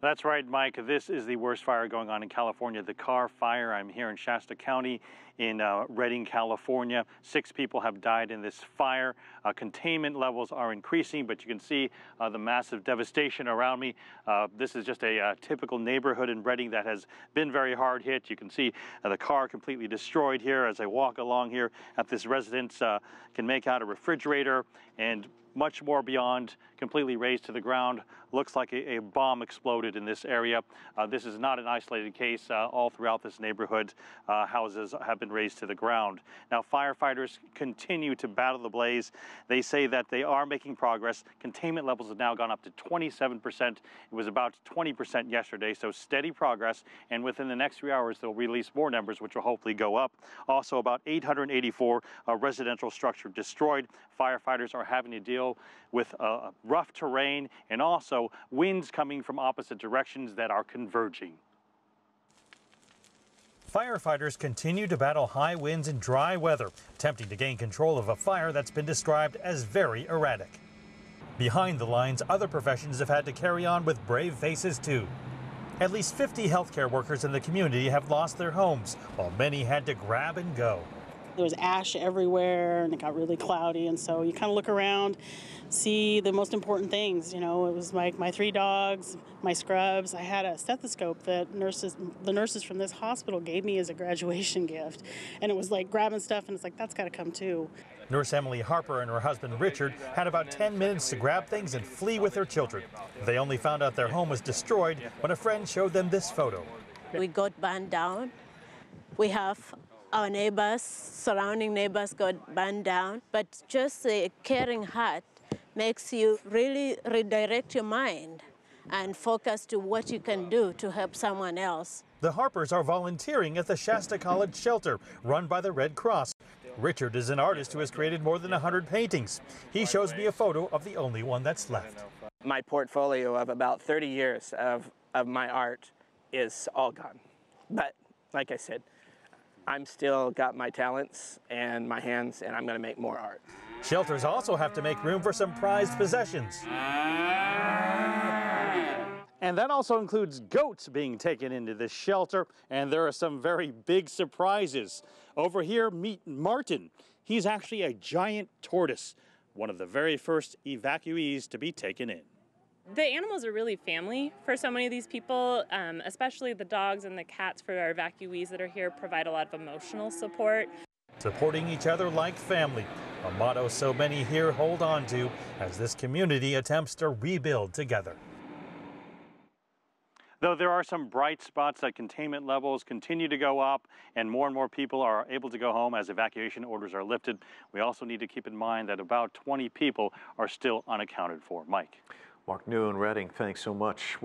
That's right, Mike. This is the worst fire going on in California, the Carr fire. I'm here in Shasta County in Redding, California. 6 people have died in this fire. Containment levels are increasing, but you can see the massive devastation around me. This is just a typical neighborhood in Redding that has been very hard hit. You can see the car completely destroyed here. As I walk along here at this residence, can make out a refrigerator and much more beyond, completely razed to the ground. Looks like a bomb exploded in this area. This is not an isolated case. All throughout this neighborhood, houses have been razed to the ground. Now, firefighters continue to battle the blaze. They say that they are making progress. Containment levels have now gone up to 27%. It was about 20% yesterday, so steady progress. And within the next few hours, they'll release more numbers, which will hopefully go up. Also, about 884 residential structure destroyed. Firefighters are having to deal with rough terrain and also winds coming from opposite directions that are converging. Firefighters continue to battle high winds and dry weather, attempting to gain control of a fire that's been described as very erratic. Behind the lines, other professions have had to carry on with brave faces too. At least 50 healthcare workers in the community have lost their homes, while many had to grab and go. There was ash everywhere, and it got really cloudy, and so you kind of look around, see the most important things. You know, it was like my 3 dogs, my scrubs. I had a stethoscope that the nurses from this hospital gave me as a graduation gift, and it was like grabbing stuff, and it's like, that's got to come too. Nurse Emily Harper and her husband Richard had about 10 minutes to grab things and flee with their children. They only found out their home was destroyed when a friend showed them this photo. We got burned down. We have our neighbors, surrounding neighbors got burned down, but just a caring heart makes you really redirect your mind and focus to what you can do to help someone else. The Harpers are volunteering at the Shasta College shelter run by the Red Cross. Richard is an artist who has created more than 100 paintings. He shows me a photo of the only one that's left. My portfolio of about 30 years of my art is all gone. But like I said, I'm still got my talents and my hands, and I'm going to make more art. Shelters also have to make room for some prized possessions. And that also includes goats being taken into this shelter, and there are some very big surprises. Over here, meet Martin. He's actually a giant tortoise, one of the very first evacuees to be taken in. The animals are really family for so many of these people, especially the dogs and the cats for our evacuees that are here provide a lot of emotional support. Supporting each other like family, a motto so many here hold on to as this community attempts to rebuild together. Though there are some bright spots that containment levels continue to go up and more people are able to go home as evacuation orders are lifted, we also need to keep in mind that about 20 people are still unaccounted for. Mike. Mark New in Redding, thanks so much. Well,